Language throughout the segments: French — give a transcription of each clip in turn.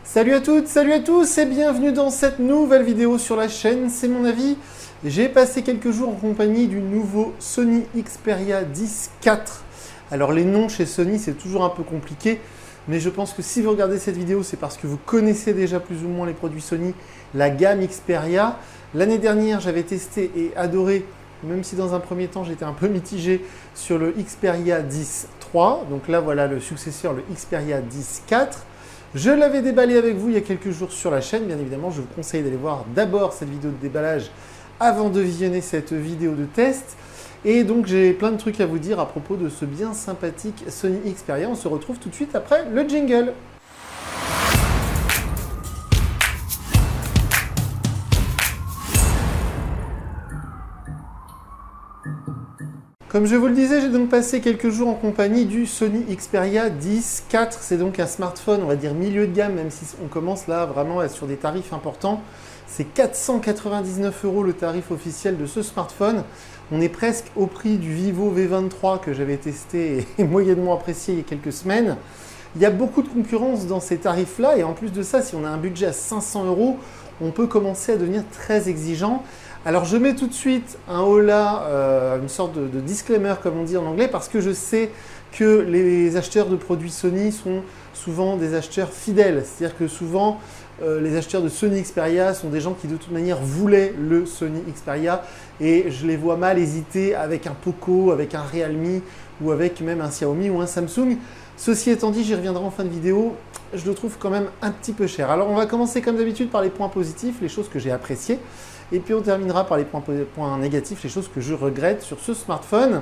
Salut à toutes, salut à tous et bienvenue dans cette nouvelle vidéo sur la chaîne, c'est mon avis. J'ai passé quelques jours en compagnie du nouveau Sony Xperia 10 IV. Alors les noms chez Sony c'est toujours un peu compliqué, mais je pense que si vous regardez cette vidéo c'est parce que vous connaissez déjà plus ou moins les produits Sony, la gamme Xperia. L'année dernière j'avais testé et adoré, même si dans un premier temps j'étais un peu mitigé sur le Xperia 10 III. Donc là voilà le successeur, le Xperia 10 IV. Je l'avais déballé avec vous il y a quelques jours sur la chaîne. Bien évidemment, je vous conseille d'aller voir d'abord cette vidéo de déballage avant de visionner cette vidéo de test. Et donc, j'ai plein de trucs à vous dire à propos de ce bien sympathique Sony Xperia. On se retrouve tout de suite après le jingle. Comme je vous le disais, j'ai donc passé quelques jours en compagnie du Sony Xperia 10 IV. C'est donc un smartphone, on va dire milieu de gamme, même si on commence là vraiment à être sur des tarifs importants. C'est 499 € le tarif officiel de ce smartphone. On est presque au prix du Vivo V23 que j'avais testé et moyennement apprécié il y a quelques semaines. Il y a beaucoup de concurrence dans ces tarifs-là et en plus de ça, si on a un budget à 500 €, on peut commencer à devenir très exigeant. Alors je mets tout de suite un holà, une sorte de disclaimer comme on dit en anglais, parce que je sais que les acheteurs de produits Sony sont souvent des acheteurs fidèles. C'est-à-dire que souvent les acheteurs de Sony Xperia sont des gens qui de toute manière voulaient le Sony Xperia et je les vois mal hésiter avec un Poco, avec un Realme ou avec même un Xiaomi ou un Samsung. Ceci étant dit, j'y reviendrai en fin de vidéo, je le trouve quand même un petit peu cher. Alors on va commencer comme d'habitude par les points positifs, les choses que j'ai appréciées. Et puis on terminera par les points négatifs, les choses que je regrette sur ce smartphone.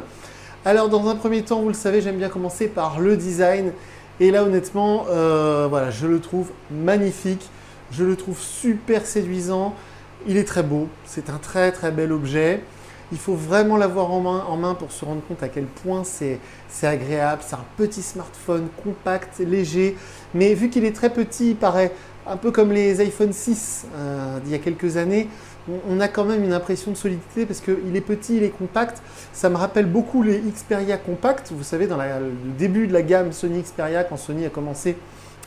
Alors dans un premier temps, vous le savez, j'aime bien commencer par le design. Et là honnêtement, voilà, je le trouve magnifique, je le trouve super séduisant. Il est très beau, c'est un très très bel objet. Il faut vraiment l'avoir en main pour se rendre compte à quel point c'est agréable. C'est un petit smartphone compact, léger, mais vu qu'il est très petit, il paraît un peu comme les iPhone 6 d'il y a quelques années. On a quand même une impression de solidité parce qu'il est petit, il est compact. Ça me rappelle beaucoup les Xperia Compact. Vous savez, dans le début de la gamme Sony Xperia, quand Sony a commencé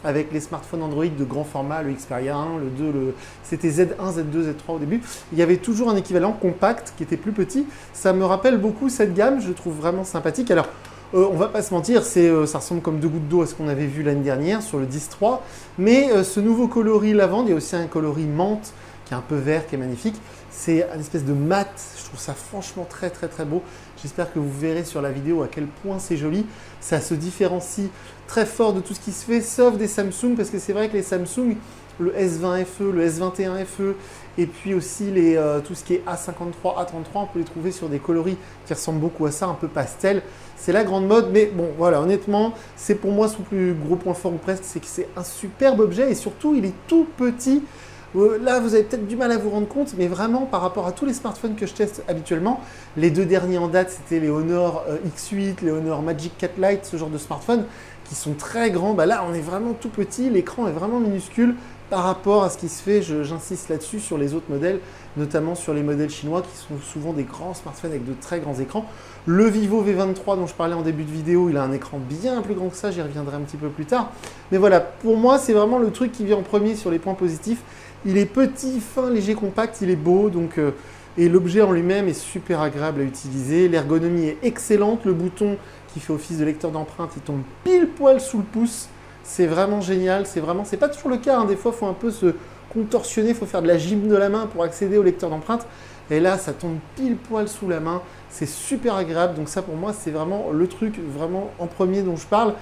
avec les smartphones Android de grand format, le Xperia 1, le 2, c'était Z1, Z2, Z3 au début. Il y avait toujours un équivalent compact qui était plus petit. Ça me rappelle beaucoup cette gamme, je le trouve vraiment sympathique. Alors, on va pas se mentir, ça ressemble comme deux gouttes d'eau à ce qu'on avait vu l'année dernière sur le 10.3. Mais ce nouveau coloris lavande, il y a aussi un coloris menthe qui est un peu vert, qui est magnifique. C'est une espèce de mat, je trouve ça franchement très très très beau. J'espère que vous verrez sur la vidéo à quel point c'est joli. Ça se différencie très fort de tout ce qui se fait, sauf des Samsung, parce que c'est vrai que les Samsung, le S20 FE, le S21 FE, et puis aussi tout ce qui est A53, A33, on peut les trouver sur des coloris qui ressemblent beaucoup à ça, un peu pastel. C'est la grande mode, mais bon, voilà, honnêtement, c'est pour moi son plus gros point fort ou presque, c'est que c'est un superbe objet et surtout, il est tout petit. Là, vous avez peut-être du mal à vous rendre compte, mais vraiment, par rapport à tous les smartphones que je teste habituellement, les deux derniers en date, c'était les Honor X8, les Honor Magic 4 Lite, ce genre de smartphones qui sont très grands. Bah là, on est vraiment tout petit, l'écran est vraiment minuscule par rapport à ce qui se fait, j'insiste là-dessus, sur les autres modèles, notamment sur les modèles chinois qui sont souvent des grands smartphones avec de très grands écrans. Le Vivo V23 dont je parlais en début de vidéo, il a un écran bien plus grand que ça, j'y reviendrai un petit peu plus tard. Mais voilà, pour moi, c'est vraiment le truc qui vient en premier sur les points positifs. Il est petit, fin, léger, compact, il est beau, donc, et l'objet en lui-même est super agréable à utiliser. L'ergonomie est excellente, le bouton qui fait office de lecteur d'empreinte, il tombe pile poil sous le pouce. C'est vraiment génial, c'est pas toujours le cas, hein. Des fois il faut un peu se contorsionner, il faut faire de la gym de la main pour accéder au lecteur d'empreinte. Et là, ça tombe pile poil sous la main, c'est super agréable. Donc ça pour moi, c'est vraiment le truc vraiment en premier dont je parle.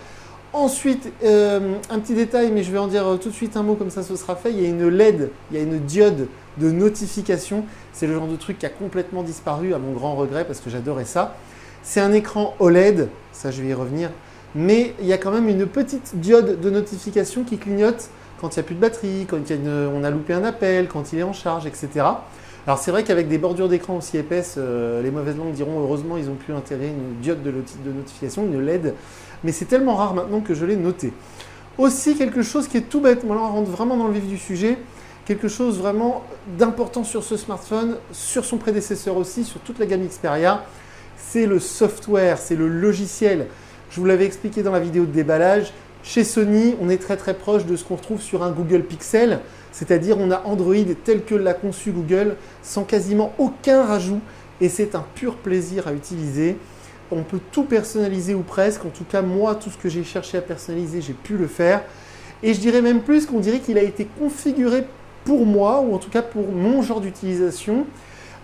Ensuite, un petit détail, mais je vais en dire tout de suite un mot, comme ça ce sera fait. Il y a une LED, il y a une diode de notification. C'est le genre de truc qui a complètement disparu à mon grand regret parce que j'adorais ça. C'est un écran OLED, ça je vais y revenir. Mais il y a quand même une petite diode de notification qui clignote quand il n'y a plus de batterie, quand on a loupé un appel, quand il est en charge, etc. Alors c'est vrai qu'avec des bordures d'écran aussi épaisses, les mauvaises langues diront heureusement ils ont pu intégrer une diode de notification, une LED, mais c'est tellement rare maintenant que je l'ai noté. Aussi quelque chose qui est tout bête, maintenant on rentre vraiment dans le vif du sujet, quelque chose vraiment d'important sur ce smartphone, sur son prédécesseur aussi, sur toute la gamme Xperia, c'est le software, c'est le logiciel. Je vous l'avais expliqué dans la vidéo de déballage, Chez Sony, on est très très proche de ce qu'on retrouve sur un Google Pixel, c'est-à-dire on a Android tel que l'a conçu Google, sans quasiment aucun rajout, et c'est un pur plaisir à utiliser. On peut tout personnaliser ou presque, en tout cas moi, tout ce que j'ai cherché à personnaliser, j'ai pu le faire. Et je dirais même plus qu'on dirait qu'il a été configuré pour moi, ou en tout cas pour mon genre d'utilisation,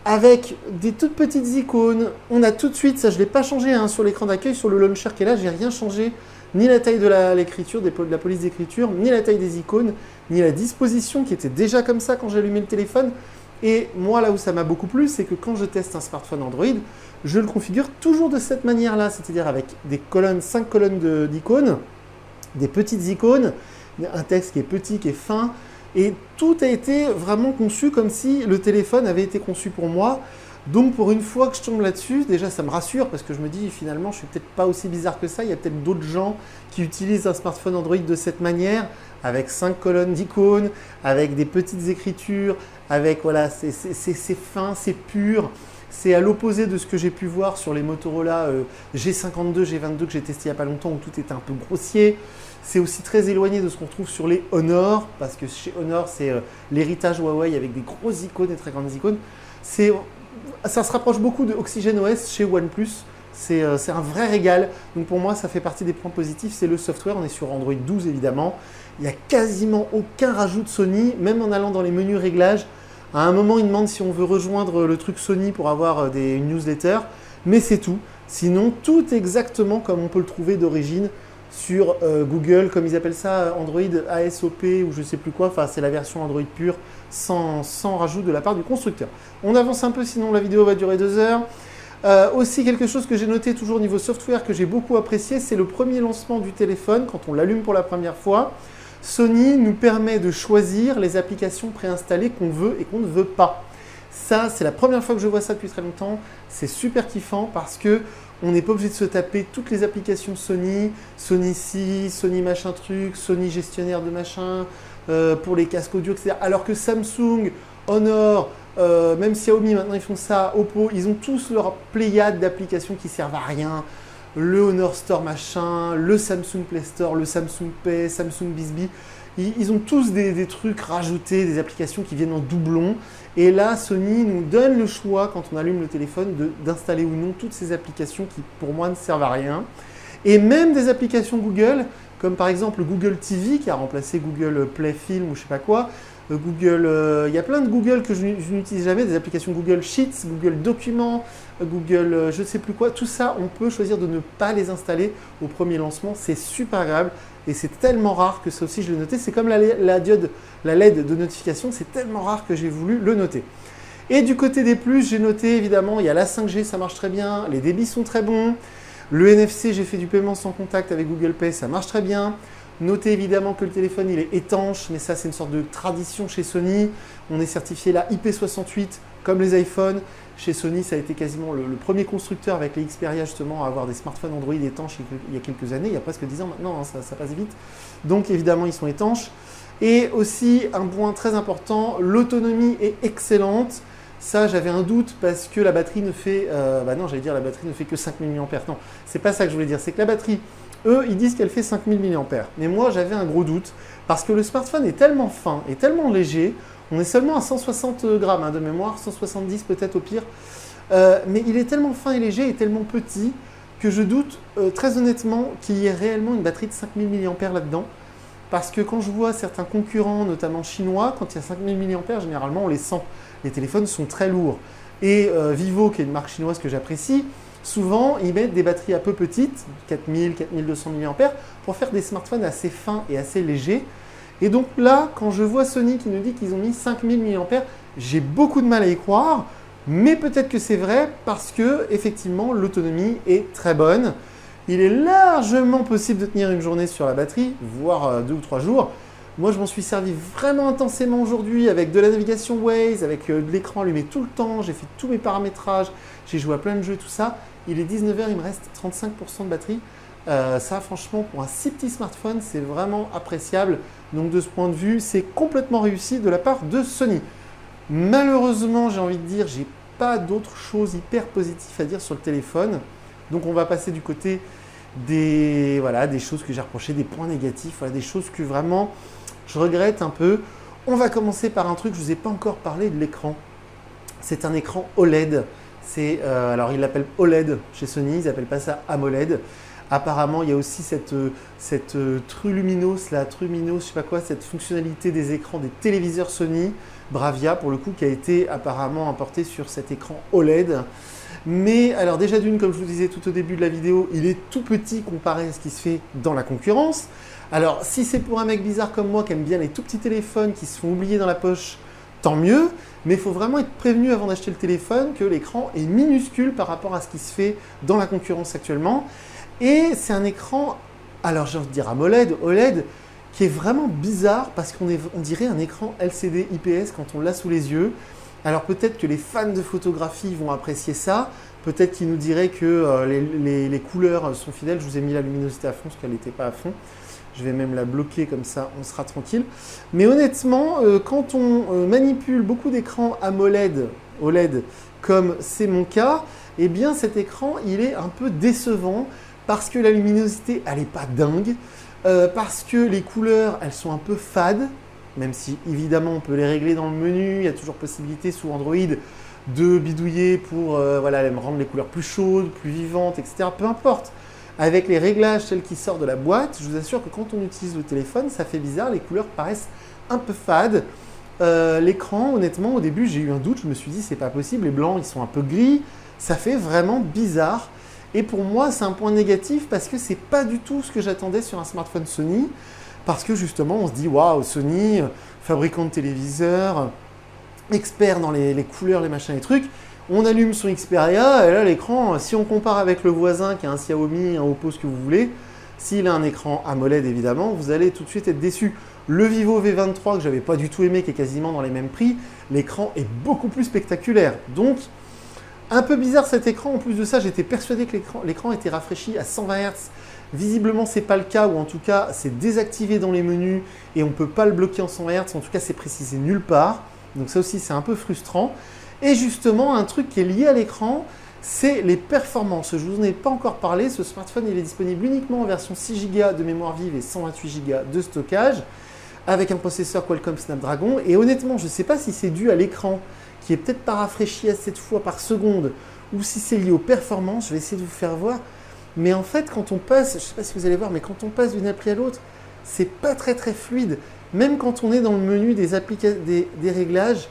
avec des toutes petites icônes. On a tout de suite, ça je ne l'ai pas changé hein, sur l'écran d'accueil, sur le launcher qui est là, j'ai rien changé. Ni la taille de l'écriture, de la police d'écriture, ni la taille des icônes, ni la disposition qui était déjà comme ça quand j'allumais le téléphone. Et moi, là où ça m'a beaucoup plu, c'est que quand je teste un smartphone Android, je le configure toujours de cette manière-là, c'est-à-dire avec des colonnes, 5 colonnes d'icônes, des petites icônes, un texte qui est petit, qui est fin, et tout a été vraiment conçu comme si le téléphone avait été conçu pour moi. Donc pour une fois que je tombe là-dessus, déjà ça me rassure parce que je me dis finalement je suis peut-être pas aussi bizarre que ça, il y a peut-être d'autres gens qui utilisent un smartphone Android de cette manière, avec 5 colonnes d'icônes, avec des petites écritures, avec voilà, c'est fin, c'est pur, c'est à l'opposé de ce que j'ai pu voir sur les Motorola G52, G22 que j'ai testé il n'y a pas longtemps où tout était un peu grossier. C'est aussi très éloigné de ce qu'on trouve sur les Honor, parce que chez Honor c'est l'héritage Huawei avec des grosses icônes, des très grandes icônes. Ça se rapproche beaucoup de OxygenOS chez OnePlus. C'est un vrai régal. Donc pour moi, ça fait partie des points positifs. C'est le software. On est sur Android 12 évidemment. Il n'y a quasiment aucun rajout de Sony, même en allant dans les menus réglages. À un moment, il demande si on veut rejoindre le truc Sony pour avoir une newsletter. Mais c'est tout. Sinon, tout exactement comme on peut le trouver d'origine sur Google, comme ils appellent ça, Android ASOP ou je ne sais plus quoi. Enfin, c'est la version Android pure, sans rajout de la part du constructeur. On avance un peu, sinon la vidéo va durer 2 heures. Aussi, quelque chose que j'ai noté toujours au niveau software que j'ai beaucoup apprécié, c'est le premier lancement du téléphone, quand on l'allume pour la première fois. Sony nous permet de choisir les applications préinstallées qu'on veut et qu'on ne veut pas. Ça, c'est la première fois que je vois ça depuis très longtemps. C'est super kiffant parce que on n'est pas obligé de se taper toutes les applications Sony, Sony ci, Sony machin truc, Sony gestionnaire de machin, pour les casques audio, etc. Alors que Samsung, Honor, même Xiaomi maintenant ils font ça, Oppo, ils ont tous leur pléiade d'applications qui servent à rien. Le Honor Store machin, le Samsung Play Store, le Samsung Pay, Samsung Bisbee. Ils ont tous des trucs rajoutés, des applications qui viennent en doublon. Et là, Sony nous donne le choix, quand on allume le téléphone, d'installer ou non toutes ces applications qui, pour moi, ne servent à rien. Et même des applications Google, comme par exemple Google TV, qui a remplacé Google Play Film ou je sais pas quoi. Il y a plein de Google que je n'utilise jamais, des applications Google Sheets, Google Documents, Google je ne sais plus quoi. Tout ça, on peut choisir de ne pas les installer au premier lancement. C'est super agréable. Et c'est tellement rare que ça aussi je l'ai noté. C'est comme la diode, la LED de notification, c'est tellement rare que j'ai voulu le noter. Et du côté des plus, j'ai noté évidemment, il y a la 5G, ça marche très bien, les débits sont très bons. Le NFC, j'ai fait du paiement sans contact avec Google Pay, ça marche très bien. Notez évidemment que le téléphone il est étanche, mais ça c'est une sorte de tradition chez Sony. On est certifié là IP68 comme les iPhones. Chez Sony, ça a été quasiment le premier constructeur avec les Xperia justement à avoir des smartphones Android étanches il y a quelques années, il y a presque 10 ans maintenant, hein, ça passe vite. Donc évidemment, ils sont étanches. Et aussi, un point très important, l'autonomie est excellente. Ça, j'avais un doute parce que la batterie ne fait... la batterie ne fait que 5000 mAh. Non, c'est pas ça que je voulais dire. C'est que la batterie, eux, ils disent qu'elle fait 5000 mAh. Mais moi, j'avais un gros doute parce que le smartphone est tellement fin et tellement léger. On est seulement à 160 grammes de mémoire, 170 peut-être au pire. Mais il est tellement fin et léger et tellement petit que je doute très honnêtement qu'il y ait réellement une batterie de 5000 mAh là-dedans. Parce que quand je vois certains concurrents, notamment chinois, quand il y a 5000 mAh, généralement on les sent. Les téléphones sont très lourds. Et Vivo, qui est une marque chinoise que j'apprécie, souvent ils mettent des batteries un peu petites, 4000, 4200 mAh, pour faire des smartphones assez fins et assez légers. Et donc là, quand je vois Sony qui nous dit qu'ils ont mis 5000 mAh, j'ai beaucoup de mal à y croire, mais peut-être que c'est vrai parce que effectivement l'autonomie est très bonne. Il est largement possible de tenir une journée sur la batterie, voire 2 ou 3 jours. Moi, je m'en suis servi vraiment intensément aujourd'hui avec de la navigation Waze, avec de l'écran allumé tout le temps. J'ai fait tous mes paramétrages, j'ai joué à plein de jeux, tout ça. Il est 19 h, il me reste 35% de batterie. Ça, franchement, pour un si petit smartphone, c'est vraiment appréciable. Donc, de ce point de vue, c'est complètement réussi de la part de Sony. Malheureusement, j'ai envie de dire, j'ai pas d'autres choses hyper positives à dire sur le téléphone. Donc, on va passer du côté voilà, des choses que j'ai reprochées, des points négatifs, voilà, des choses que vraiment je regrette un peu. On va commencer par un truc, je ne vous ai pas encore parlé de l'écran. C'est un écran OLED. Alors ils l'appellent OLED chez Sony, ils n'appellent pas ça AMOLED. Apparemment, il y a aussi cette Truminos, je sais pas quoi, cette fonctionnalité des écrans des téléviseurs Sony, Bravia pour le coup, qui a été apparemment importée sur cet écran OLED. Mais alors déjà d'une, comme je vous disais tout au début de la vidéo, il est tout petit comparé à ce qui se fait dans la concurrence. Alors si c'est pour un mec bizarre comme moi qui aime bien les tout petits téléphones qui se font oublier dans la poche, tant mieux, mais il faut vraiment être prévenu avant d'acheter le téléphone que l'écran est minuscule par rapport à ce qui se fait dans la concurrence actuellement. Et c'est un écran, alors j'ai envie de dire AMOLED, OLED, qui est vraiment bizarre parce qu'on dirait un écran LCD IPS quand on l'a sous les yeux. Alors peut-être que les fans de photographie vont apprécier ça, peut-être qu'ils nous diraient que les couleurs sont fidèles. Je vous ai mis la luminosité à fond parce qu'elle n'était pas à fond. Je vais même la bloquer comme ça, on sera tranquille. Mais honnêtement, quand on manipule beaucoup d'écrans AMOLED, OLED, comme c'est mon cas, eh bien cet écran, il est un peu décevant parce que la luminosité, elle n'est pas dingue, parce que les couleurs, elles sont un peu fades, même si évidemment on peut les régler dans le menu, il y a toujours possibilité sous Android de bidouiller pour voilà, rendre les couleurs plus chaudes, plus vivantes, etc. Peu importe. Avec les réglages tels qu'ils sortent de la boîte, je vous assure que quand on utilise le téléphone, ça fait bizarre, les couleurs paraissent un peu fades. L'écran, honnêtement, au début, j'ai eu un doute, je me suis dit, c'est pas possible, les blancs, ils sont un peu gris, ça fait vraiment bizarre. Et pour moi, c'est un point négatif parce que c'est pas du tout ce que j'attendais sur un smartphone Sony, parce que justement, on se dit, waouh, Sony, fabricant de téléviseurs, expert dans les couleurs, les machins, les trucs. On allume son Xperia et là l'écran, si on compare avec le voisin qui a un Xiaomi, un Oppo, ce que vous voulez, s'il a un écran AMOLED évidemment, vous allez tout de suite être déçu. Le Vivo V23 que j'avais pas du tout aimé, qui est quasiment dans les mêmes prix, l'écran est beaucoup plus spectaculaire. Donc un peu bizarre cet écran. En plus de ça, j'étais persuadé que l'écran était rafraîchi à 120 Hz. Visiblement, ce n'est pas le cas, ou en tout cas, c'est désactivé dans les menus et on ne peut pas le bloquer en 120 Hz. En tout cas, c'est précisé nulle part. Donc ça aussi, c'est un peu frustrant. Et justement, un truc qui est lié à l'écran, c'est les performances. Je ne vous en ai pas encore parlé. Ce smartphone, il est disponible uniquement en version 6 Go de mémoire vive et 128 Go de stockage, avec un processeur Qualcomm Snapdragon. Et honnêtement, je ne sais pas si c'est dû à l'écran, qui est peut-être pas rafraîchi à 7 fois par seconde, ou si c'est lié aux performances. Je vais essayer de vous faire voir. Mais en fait, quand on passe, je ne sais pas si vous allez voir, mais quand on passe d'une appli à l'autre, c'est pas très fluide. Même quand on est dans le menu des réglages,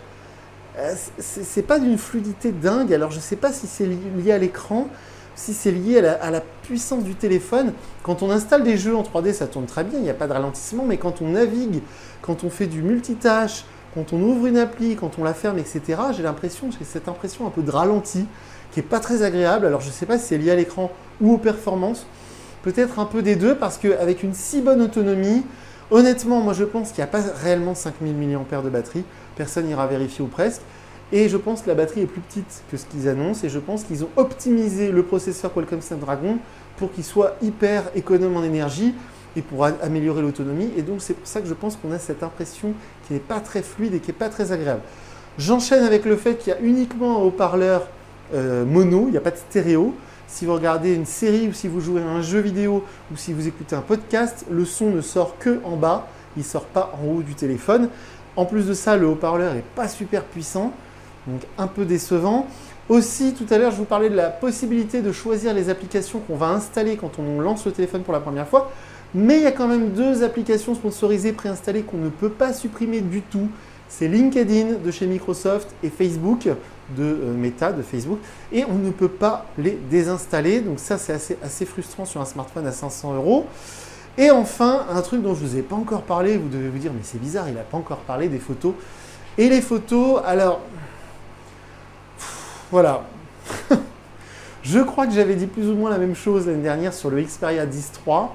c'est pas d'une fluidité dingue. Alors je ne sais pas si c'est lié à l'écran, si c'est lié à la puissance du téléphone. Quand on installe des jeux en 3D, ça tourne très bien, il n'y a pas de ralentissement, mais quand on navigue, quand on fait du multitâche, quand on ouvre une appli, quand on la ferme, etc., j'ai cette impression un peu de ralenti qui n'est pas très agréable. Alors je ne sais pas si c'est lié à l'écran ou aux performances, peut-être un peu des deux, parce qu'avec une si bonne autonomie, honnêtement, moi je pense qu'il n'y a pas réellement 5000 mAh de batterie, personne n'ira vérifier ou presque, et je pense que la batterie est plus petite que ce qu'ils annoncent, et je pense qu'ils ont optimisé le processeur Qualcomm Snapdragon pour qu'il soit hyper économe en énergie et pour améliorer l'autonomie, et donc c'est pour ça que je pense qu'on a cette impression qui n'est pas très fluide et qui n'est pas très agréable. J'enchaîne avec le fait qu'il y a uniquement un haut-parleur mono, il n'y a pas de stéréo. Si vous regardez une série ou si vous jouez à un jeu vidéo ou si vous écoutez un podcast, le son ne sort que en bas, il ne sort pas en haut du téléphone. En plus de ça, le haut-parleur n'est pas super puissant, donc un peu décevant. Aussi, tout à l'heure, je vous parlais de la possibilité de choisir les applications qu'on va installer quand on lance le téléphone pour la première fois. Mais il y a quand même 2 applications sponsorisées préinstallées qu'on ne peut pas supprimer du tout. C'est LinkedIn de chez Microsoft et Facebook de Meta, de Facebook. Et on ne peut pas les désinstaller. Donc ça, c'est assez frustrant sur un smartphone à 500 €. Et enfin, un truc dont je ne vous ai pas encore parlé, vous devez vous dire, mais c'est bizarre, il n'a pas encore parlé des photos. Et les photos, alors, voilà. Je crois que j'avais dit plus ou moins la même chose l'année dernière sur le Xperia 10 III.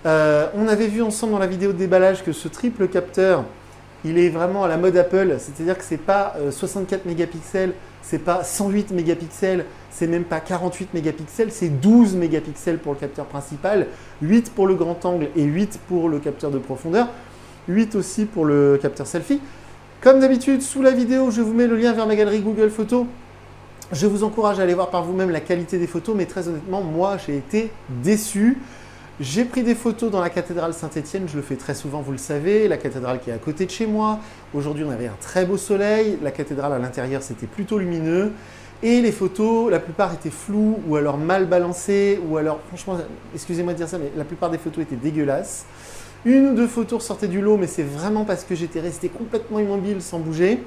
On avait vu ensemble dans la vidéo de déballage que ce triple capteur, il est vraiment à la mode Apple, c'est-à-dire que ce n'est pas 64 mégapixels, ce n'est pas 108 mégapixels, c'est même pas 48 mégapixels, c'est 12 mégapixels pour le capteur principal, 8 pour le grand angle et 8 pour le capteur de profondeur, 8 aussi pour le capteur selfie. Comme d'habitude, sous la vidéo, je vous mets le lien vers ma galerie Google Photos. Je vous encourage à aller voir par vous-même la qualité des photos, mais très honnêtement, moi, j'ai été déçu. J'ai pris des photos dans la cathédrale Saint-Étienne, je le fais très souvent, vous le savez, la cathédrale qui est à côté de chez moi. Aujourd'hui, on avait un très beau soleil, la cathédrale à l'intérieur, c'était plutôt lumineux. Et les photos, la plupart étaient floues ou alors mal balancées, ou alors, franchement, excusez-moi de dire ça, mais la plupart des photos étaient dégueulasses. Une ou deux photos ressortaient du lot, mais c'est vraiment parce que j'étais resté complètement immobile sans bouger.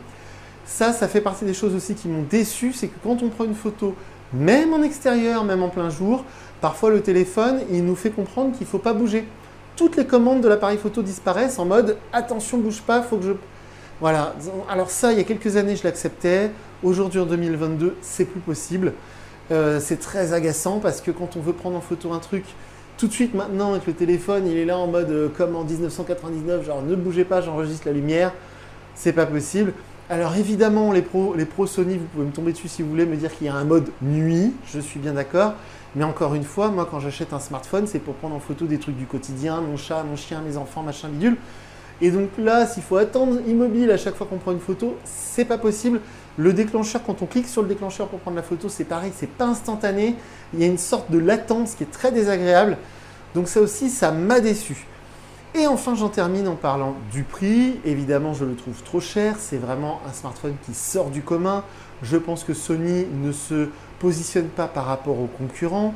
Ça fait partie des choses aussi qui m'ont déçu, c'est que quand on prend une photo, même en extérieur, même en plein jour, parfois le téléphone, il nous fait comprendre qu'il ne faut pas bouger. Toutes les commandes de l'appareil photo disparaissent en mode « attention, bouge pas, faut que je… » Voilà, alors ça, il y a quelques années, je l'acceptais. Aujourd'hui, en 2022, c'est plus possible. C'est très agaçant parce que quand on veut prendre en photo un truc, tout de suite maintenant, avec le téléphone, il est là en mode comme en 1999, genre ne bougez pas, j'enregistre la lumière. C'est pas possible. Alors évidemment, les pros Sony, vous pouvez me tomber dessus si vous voulez, me dire qu'il y a un mode nuit, je suis bien d'accord. Mais encore une fois, moi quand j'achète un smartphone, c'est pour prendre en photo des trucs du quotidien, mon chat, mon chien, mes enfants, machin bidule. Et donc là, s'il faut attendre immobile à chaque fois qu'on prend une photo, c'est pas possible. Le déclencheur, quand on clique sur le déclencheur pour prendre la photo, c'est pareil, c'est pas instantané. Il y a une sorte de latence qui est très désagréable. Donc ça aussi, ça m'a déçu. Et enfin, j'en termine en parlant du prix. Évidemment, je le trouve trop cher. C'est vraiment un smartphone qui sort du commun. Je pense que Sony ne se positionne pas par rapport aux concurrents.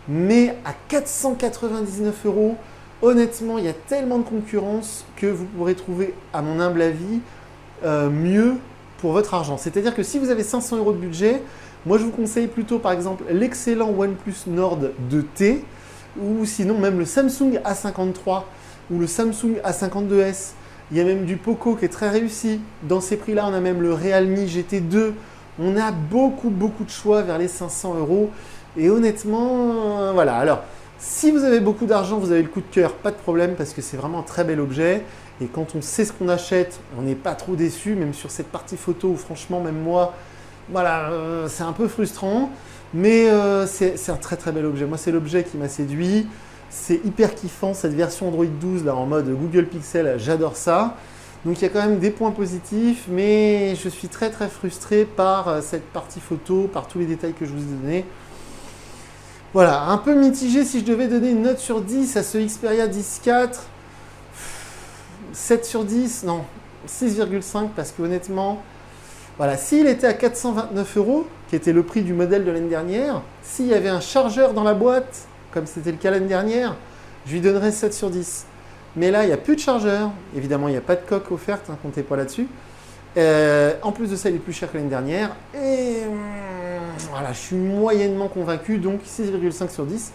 Mais à 499 €, honnêtement, il y a tellement de concurrence que vous pourrez trouver, à mon humble avis, mieux pour votre argent. C'est-à-dire que si vous avez 500 € de budget, moi je vous conseille plutôt par exemple l'excellent OnePlus Nord 2T ou sinon même le Samsung A53 ou le Samsung A52s. Il y a même du Poco qui est très réussi. Dans ces prix-là, on a même le Realme GT2. On a beaucoup de choix vers les 500 €. Et honnêtement, voilà. Alors, si vous avez beaucoup d'argent, vous avez le coup de cœur, pas de problème parce que c'est vraiment un très bel objet. Et quand on sait ce qu'on achète, on n'est pas trop déçu, même sur cette partie photo où franchement, même moi, voilà, c'est un peu frustrant. Mais c'est un très bel objet. Moi, c'est l'objet qui m'a séduit. C'est hyper kiffant, cette version Android 12 là, en mode Google Pixel, j'adore ça. Donc il y a quand même des points positifs, mais je suis très frustré par cette partie photo, par tous les détails que je vous ai donnés. Voilà, un peu mitigé si je devais donner une note sur 10 à ce Xperia 10 IV. 7 sur 10, non, 6,5 parce que honnêtement, voilà, s'il était à 429 €, qui était le prix du modèle de l'année dernière, s'il y avait un chargeur dans la boîte, comme c'était le cas l'année dernière, je lui donnerais 7 sur 10. Mais là, il n'y a plus de chargeur. Évidemment, il n'y a pas de coque offerte, hein, comptez pas là-dessus. En plus de ça, il est plus cher que l'année dernière. Et voilà, je suis moyennement convaincu, donc 6,5 sur 10.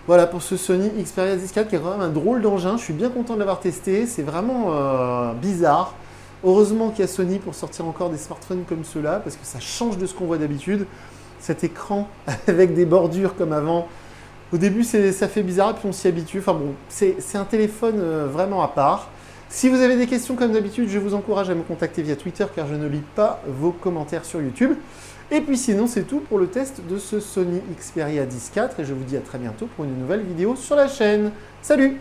Voilà pour ce Sony Xperia 10 IV qui est quand même un drôle d'engin. Je suis bien content de l'avoir testé. C'est vraiment bizarre. Heureusement qu'il y a Sony pour sortir encore des smartphones comme ceux-là, parce que ça change de ce qu'on voit d'habitude. Cet écran avec des bordures comme avant. Au début, ça fait bizarre et puis on s'y habitue. Enfin bon, c'est un téléphone vraiment à part. Si vous avez des questions comme d'habitude, je vous encourage à me contacter via Twitter car je ne lis pas vos commentaires sur YouTube. Et puis sinon, c'est tout pour le test de ce Sony Xperia 10 IV et je vous dis à très bientôt pour une nouvelle vidéo sur la chaîne. Salut!